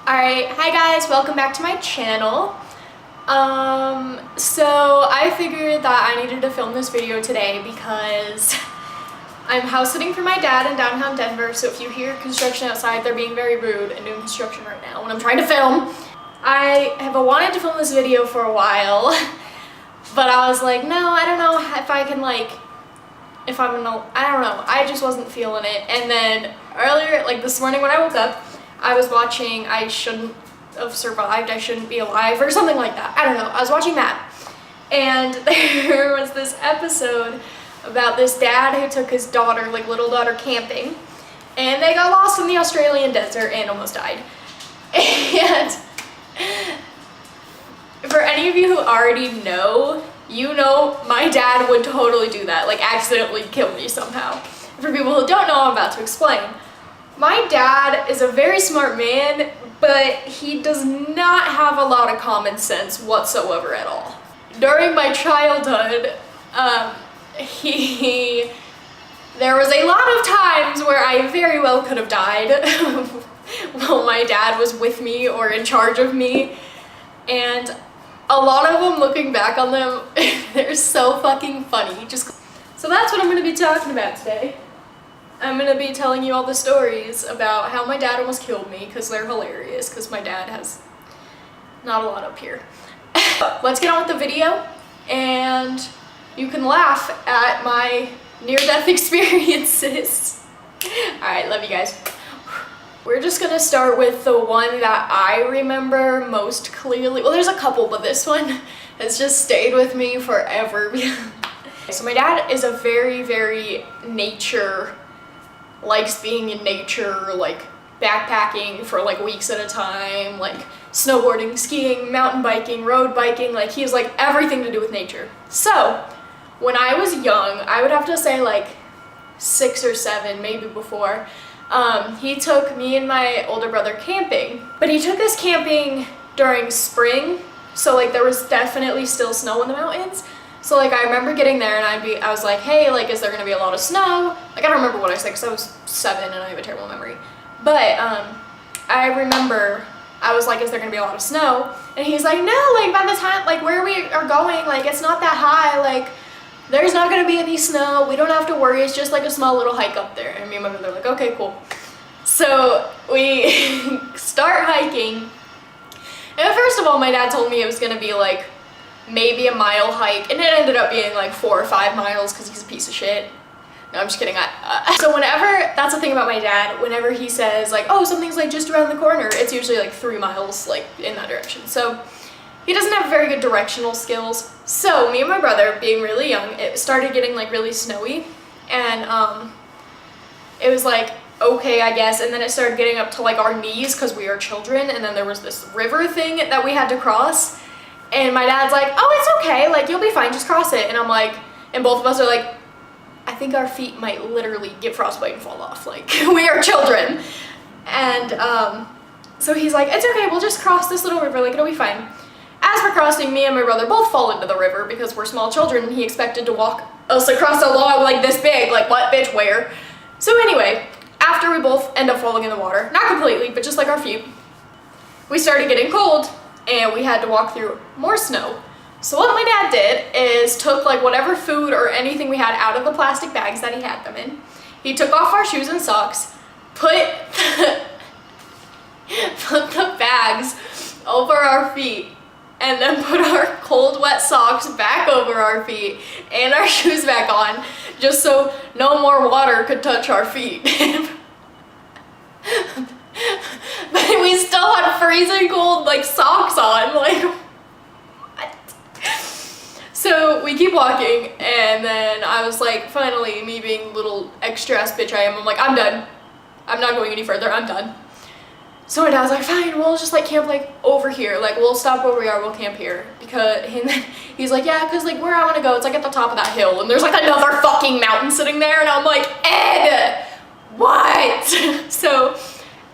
Alright, hi guys, welcome back to my channel. So I figured that I needed to film this video today because I'm house sitting for my dad in downtown Denver, so if you hear construction outside, they're being very rude and doing construction right now when I'm trying to film. I have wanted to film this video for a while, but I was like, no, I don't know if I can I don't know, I just wasn't feeling it. And then earlier, like this morning when I woke up, I was watching I Shouldn't Have Survived, I Shouldn't Be Alive, or something like that. I don't know, I was watching that. And there was this episode about this dad who took his daughter, like little daughter, camping. And they got lost in the Australian desert and almost died. And for any of you who already know, you know my dad would totally do that, like accidentally kill me somehow. For people who don't know, I'm about to explain. My dad is a very smart man, but he does not have a lot of common sense whatsoever at all. During my childhood, there was a lot of times where I very well could have died while my dad was with me or in charge of me, and a lot of them, looking back on them, they're so fucking funny. So that's what I'm going to be talking about today. I'm going to be telling you all the stories about how my dad almost killed me, because they're hilarious, because my dad has not a lot up here. Let's get on with the video, and you can laugh at my near-death experiences. Alright, love you guys. We're just going to start with the one that I remember most clearly. Well, there's a couple, but this one has just stayed with me forever. So my dad is a very, very likes being in nature, like backpacking for like weeks at a time, like snowboarding, skiing, mountain biking, road biking, like he's like everything to do with nature. So when I was young, I would have to say like 6 or 7, maybe before, he took me and my older brother camping, but he took us camping during spring, so like there was definitely still snow in the mountains. So like I remember getting there and I was like, hey, like is there gonna be a lot of snow? Like I don't remember what I said because I was 7 and I have a terrible memory. But I remember I was like, is there gonna be a lot of snow? And he's like, no, like by the time like where we are going, like it's not that high, like there's not gonna be any snow, we don't have to worry, it's just like a small little hike up there. And me and my brother are like, okay, cool. So we start hiking. And first of all, my dad told me it was gonna be like maybe a mile hike, and it ended up being like 4 or 5 miles because he's a piece of shit. No, I'm just kidding. So whenever, that's the thing about my dad, whenever he says like, oh, something's like just around the corner, it's usually like 3 miles like in that direction. So he doesn't have very good directional skills. So me and my brother, being really young, it started getting like really snowy, and it was like, okay, I guess, and then it started getting up to like our knees because we are children, and then there was this river thing that we had to cross. And my dad's like, oh, it's okay, like, you'll be fine, just cross it. And I'm like, and both of us are like, I think our feet might literally get frostbite and fall off, like, we are children. And so he's like, it's okay, we'll just cross this little river, like, it'll be fine. As we're crossing, me and my brother both fall into the river because we're small children, and he expected to walk us across a log like this big, like, what, bitch, where? So anyway, after we both end up falling in the water, not completely, but just like our feet, we started getting cold, and we had to walk through more snow. So what my dad did is took like whatever food or anything we had out of the plastic bags that he had them in. He took off our shoes and socks, put the bags over our feet, and then put our cold wet socks back over our feet and our shoes back on, just so no more water could touch our feet. But we still had freezing cold like socks on, like what? So we keep walking, and then I was like, finally, me being little extra ass bitch I am, I'm like, I'm done. I'm not going any further, I'm done. So my dad's like, fine, we'll just like camp like over here, like we'll stop where we are, we'll camp here. And then he's like, yeah, cause like where I wanna go, it's like at the top of that hill, and there's like another fucking mountain sitting there, and I'm like, Ed, what? So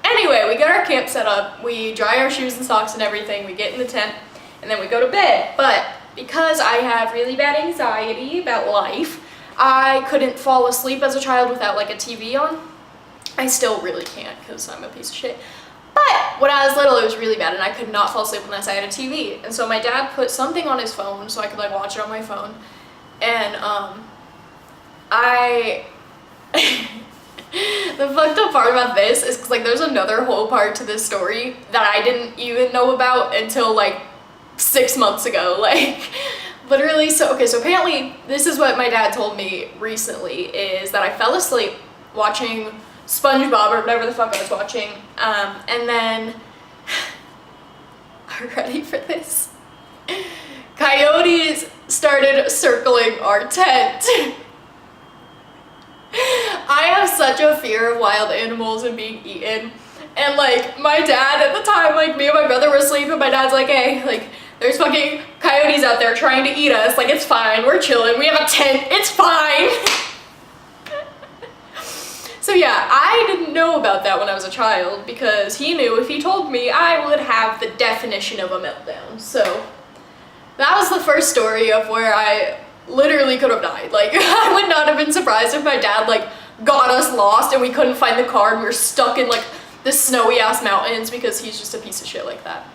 anyway, we get our camp set up, we dry our shoes and socks and everything, we get in the tent, and then we go to bed. But because I have really bad anxiety about life, I couldn't fall asleep as a child without like a TV on. I still really can't because I'm a piece of shit. But But when I was little, it was really bad, and I could not fall asleep unless I had a TV. And so my dad put something on his phone so I could like watch it on my phone. And the fucked up part about this is because like there's another whole part to this story that I didn't even know about until like 6 months ago. Like literally, so apparently this is what my dad told me recently, is that I fell asleep watching SpongeBob or whatever the fuck I was watching, and then are you ready for this? Coyotes started circling our tent. I have such a fear of wild animals and being eaten, and like my dad at the time, like me and my brother were asleep, and my dad's like, hey, like there's fucking coyotes out there trying to eat us, like it's fine, we're chilling, we have a tent, it's fine. So yeah, I didn't know about that when I was a child, because he knew if he told me, I would have the definition of a meltdown. So that was the first story of where I literally could have died. Like I would not have been surprised if my dad like got us lost and we couldn't find the car and we were stuck in like the snowy ass mountains, because he's just a piece of shit like that.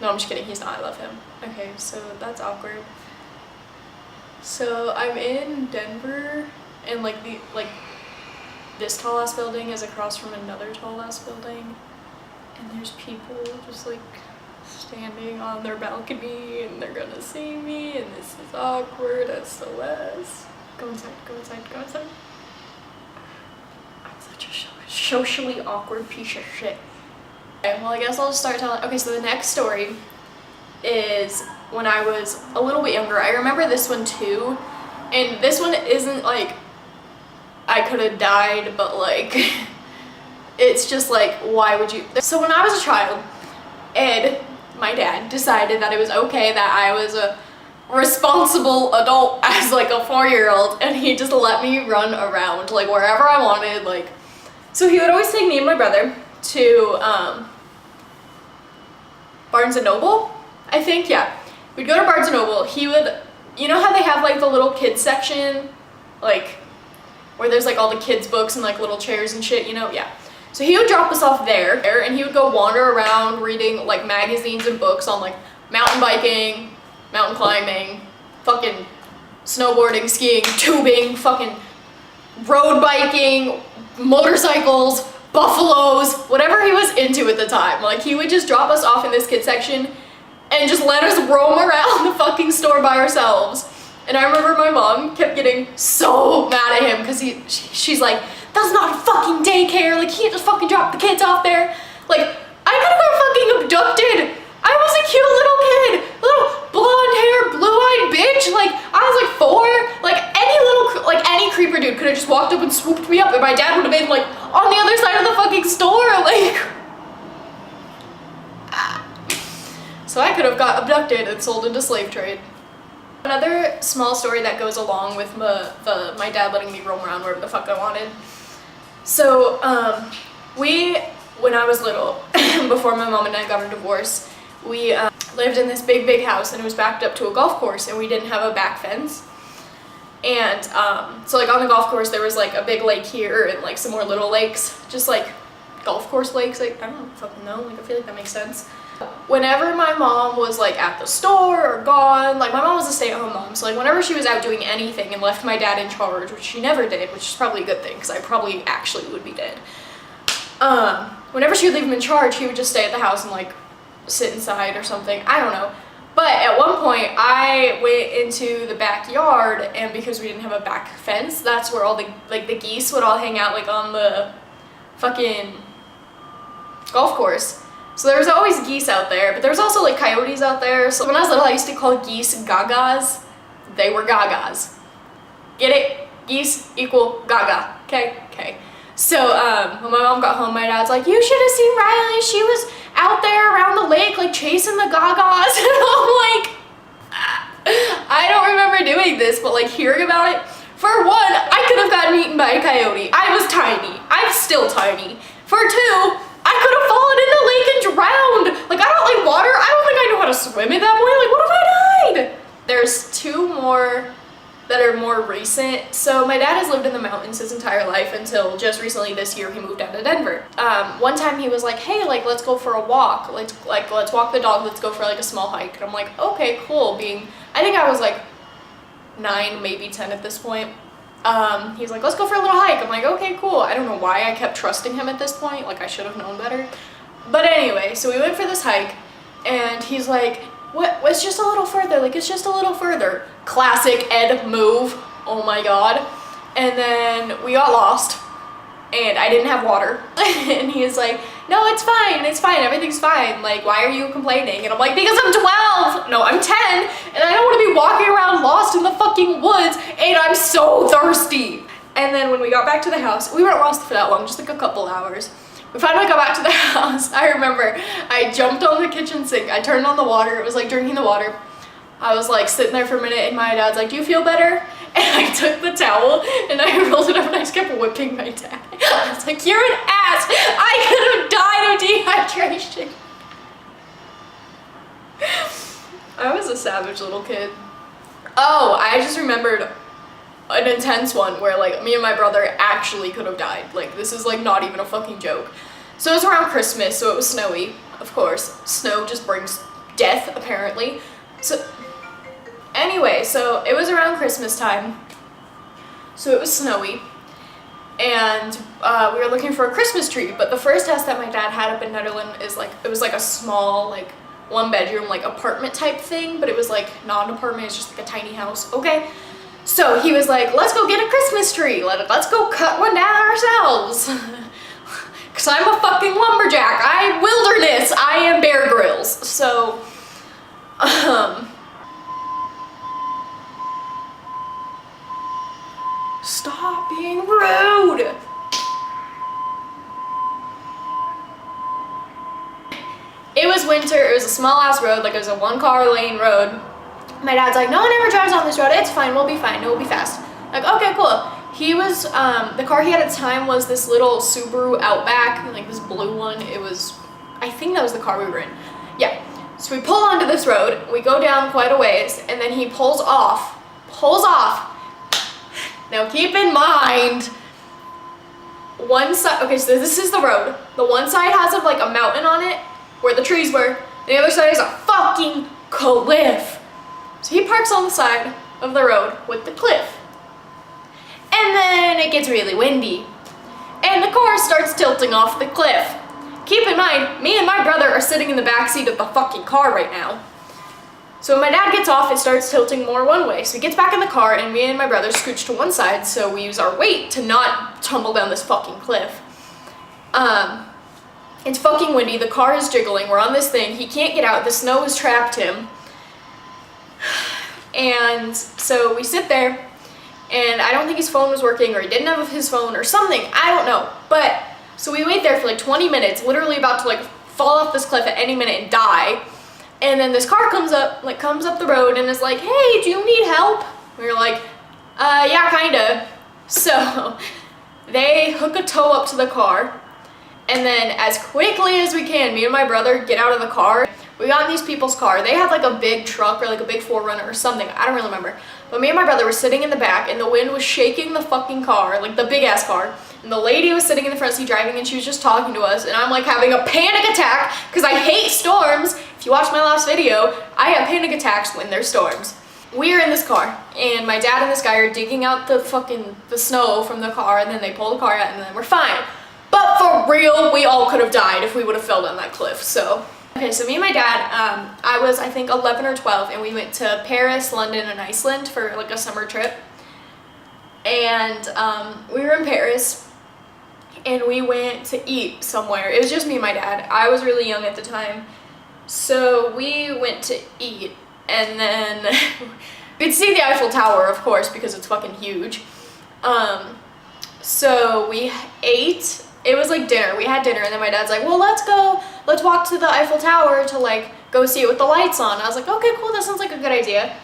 No, I'm just kidding, he's not, I love him. Okay, so that's awkward. So I'm in Denver, and like this tall ass building is across from another tall ass building, and there's people just like standing on their balcony, and they're gonna see me, and this is awkward as SOS. Go inside, go inside, go inside. I'm such a socially awkward piece of shit. Okay, well I guess I'll just start telling. Okay, so the next story is when I was a little bit younger. I remember this one too, and this one isn't like I could have died, but like it's just like, why would you? So when I was a child, Ed, my dad, decided that it was okay that I was a responsible adult as like a 4-year-old, and he just let me run around like wherever I wanted. Like, so he would always take me and my brother to Barnes and Noble, I think. Yeah, we'd go to Barnes and Noble. He would, you know how they have like the little kids section, like where there's like all the kids books and like little chairs and shit, you know? Yeah. So he would drop us off there, and he would go wander around reading like magazines and books on like mountain biking, mountain climbing, fucking snowboarding, skiing, tubing, fucking road biking, motorcycles, buffaloes, whatever he was into at the time. Like he would just drop us off in this kid section and just let us roam around the fucking store by ourselves. And I remember my mom kept getting so mad at him because she's like, that's not a fucking daycare, like he just fucking dropped the kids off there. Like, I could have got fucking abducted. I was a cute little kid, little blonde hair, blue-eyed bitch. Like, I was like 4. Like any creeper dude could have just walked up and swooped me up, and my dad would have been like on the other side of the fucking store. Like, so I could have got abducted and sold into slave trade. Another small story that goes along with my dad letting me roam around wherever the fuck I wanted. So, when I was little, before my mom and I got a divorce, we lived in this big house, and it was backed up to a golf course, and we didn't have a back fence. And so like on the golf course there was like a big lake here and like some more little lakes, just like golf course lakes. Like, I don't fucking know, like I feel like that makes sense. Whenever my mom was like at the store or gone, like my mom was a stay-at-home mom, so like whenever she was out doing anything and left my dad in charge, which she never did, which is probably a good thing because I probably actually would be dead. Whenever she would leave him in charge, he would just stay at the house and like sit inside or something. I don't know. But at one point I went into the backyard, and because we didn't have a back fence, that's where all the geese would all hang out like on the fucking golf course. So there was always geese out there, but there was also like coyotes out there. So when I was little, I used to call geese gagas. They were gagas. Get it? Geese equal gaga. Okay. So when my mom got home, my dad's like, you should have seen Riley. She was out there around the lake like chasing the gagas. And I'm like, I don't remember doing this, but like hearing about it, for one, I could have gotten eaten by a coyote. I was tiny. I'm still tiny. For two, I could have fallen in the lake and drowned. Like, I don't like water. I don't think I know how to swim at that point. Like, what if I died? There's 2 more that are more recent, So my dad has lived in the mountains his entire life until just recently this year he moved down to Denver. One time he was like, hey, like, let's go for a walk. Let's walk the dog. Let's go for like a small hike. And I'm like, okay, cool. I think I was like 9, maybe 10 at this point. He's like, let's go for a little hike. I'm like, okay, cool. I don't know why I kept trusting him at this point. Like, I should have known better. But anyway, so we went for this hike, and he's like, it's just a little further. Like, it's just a little further. Classic Ed move. Oh my god. And then we got lost, and I didn't have water. And he's like, no, it's fine, everything's fine. Like, why are you complaining? And I'm like, because I'm 12. No, I'm 10, and I don't want to be walking around lost in the fucking woods, and I'm so thirsty. And then when we got back to the house, we weren't lost for that long, just like a couple hours. We finally got back to the house. I remember I jumped on the kitchen sink. I turned on the water. It was like drinking the water. I was like sitting there for a minute, and my dad's like, do you feel better? And I took the towel and I rolled it up and I just kept whipping my dad. I was like, you're an ass. I could have died of dehydration. I was a savage little kid. Oh, I just remembered an intense one where like me and my brother actually could have died. Like, this is like not even a fucking joke. So it was around Christmas, so it was snowy, of course. Snow just brings death, apparently. So anyway, so it was around Christmas time. So it was snowy, and we were looking for a Christmas tree, but the first house that my dad had up in Netherlands is like, it was like a small, like 1-bedroom, like apartment type thing, but it was like not an apartment, it's just like a tiny house, okay? So he was like, let's go get a Christmas tree, let's go cut one down ourselves. Cause I'm a fucking lumberjack, wilderness, I am Bear Grylls. So, stop being rude! It was winter, it was a small ass road, like it was a 1-car lane road. My dad's like, no one ever drives on this road, it's fine, we'll be fine, we'll be fast. Like, okay, cool. He was, the car he had at the time was this little Subaru Outback, like this blue one. It was, I think that was the car we were in. Yeah. So we pull onto this road, we go down quite a ways, and then he pulls off. Now keep in mind, one side, okay, so this is the road. The one side has like a mountain on it, where the trees were. The other side is a fucking cliff. So he parks on the side of the road with the cliff. And then it gets really windy. And the car starts tilting off the cliff. Keep in mind, me and my brother are sitting in the back seat of the fucking car right now. So when my dad gets off, it starts tilting more one way. So he gets back in the car, and me and my brother scooch to one side, so we use our weight to not tumble down this fucking cliff. It's fucking windy, the car is jiggling, we're on this thing, he can't get out, the snow has trapped him. And so we sit there, and I don't think his phone was working, or he didn't have his phone, or something, I don't know. But, so we wait there for like 20 minutes, literally about to like fall off this cliff at any minute and die. And then this car comes up the road and is like, hey, do you need help? We were like, yeah, kinda. So, they hook a tow up to the car, and then as quickly as we can, me and my brother get out of the car. We got in these people's car. They had like a big truck or like a big 4Runner or something. I don't really remember. But me and my brother were sitting in the back, and the wind was shaking the fucking car, like the big ass car. And the lady was sitting in the front seat driving, and she was just talking to us, and I'm like having a panic attack because I hate storms. If you watched my last video, I have panic attacks when there's storms. We're in this car, and my dad and this guy are digging out the snow from the car, and then they pull the car out, and then we're fine. But for real, we all could have died if we would have fell down that cliff, so. Okay, so me and my dad, I was, I think, 11 or 12, and we went to Paris, London, and Iceland for like a summer trip. And we were in Paris, and we went to eat somewhere. It was just me and my dad. I was really young at the time. So we went to eat, and then we'd see the Eiffel Tower, of course, because it's fucking huge. So we ate. It was like dinner. We had dinner, and then my dad's like, well, let's walk to the Eiffel Tower to like go see it with the lights on. I was like, okay, cool, that sounds like a good idea.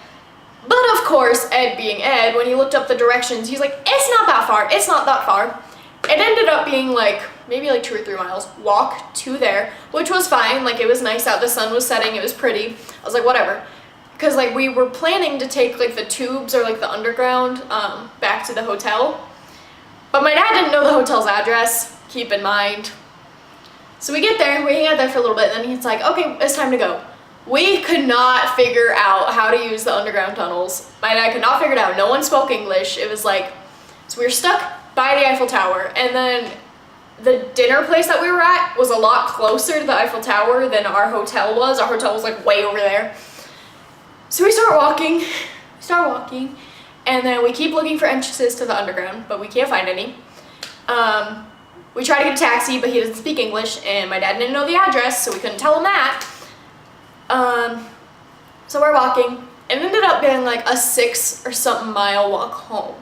But of course, Ed being Ed, when he looked up the directions, he's like, it's not that far, it's not that far. It ended up being like, maybe like 2 or 3 miles walk to there, which was fine. Like, it was nice out, the sun was setting, it was pretty. I was like, whatever. because like we were planning to take like the tubes or like the underground back to the hotel, but my dad didn't know the hotel's address, keep in mind. So we get there, we hang out there for a little bit, and then he's like, okay, it's time to go. We could not figure out how to use the underground tunnels. My dad could not figure it out. No one spoke English. It was like, so we were stuck by the Eiffel Tower, and then the dinner place that we were at was a lot closer to the Eiffel Tower than our hotel was. Our hotel was like way over there. So we start walking, and then we keep looking for entrances to the underground, but we can't find any. We try to get a taxi, but he doesn't speak English, and my dad didn't know the address, so we couldn't tell him that. So we're walking, and it ended up being like a 6 or something mile walk home.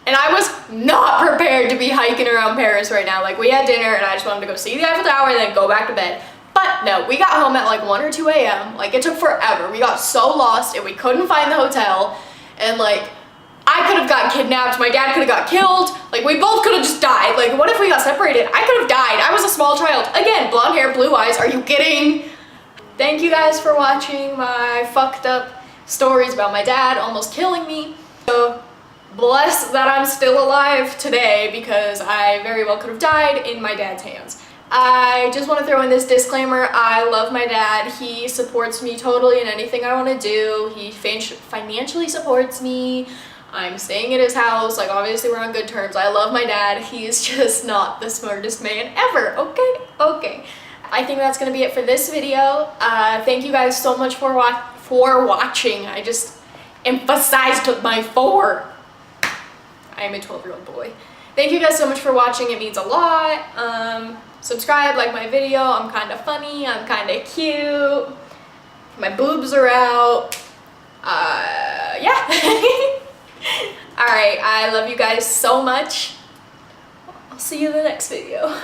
And I was not prepared to be hiking around Paris right now. Like, we had dinner, and I just wanted to go see the Eiffel Tower and then go back to bed. But no, we got home at like 1 or 2 a.m. Like, it took forever. We got so lost, and we couldn't find the hotel. And like, I could have got kidnapped. My dad could have got killed. Like, we both could have just died. Like, what if we got separated? I could have died. I was a small child. Again, blonde hair, blue eyes. Are you kidding? Thank you guys for watching my fucked up stories about my dad almost killing me. So, bless that I'm still alive today, because I very well could have died in my dad's hands. I just want to throw in this disclaimer. I love my dad. He supports me totally in anything I want to do. He financially supports me. I'm staying at his house. Like, obviously we're on good terms. I love my dad. He's just not the smartest man ever. Okay. I think that's going to be it for this video. Thank you guys so much for watching. I just emphasized my 4. I am a 12-year-old boy. Thank you guys so much for watching. It means a lot. Subscribe, like my video. I'm kind of funny. I'm kind of cute. My boobs are out. Yeah. Alright, I love you guys so much. I'll see you in the next video.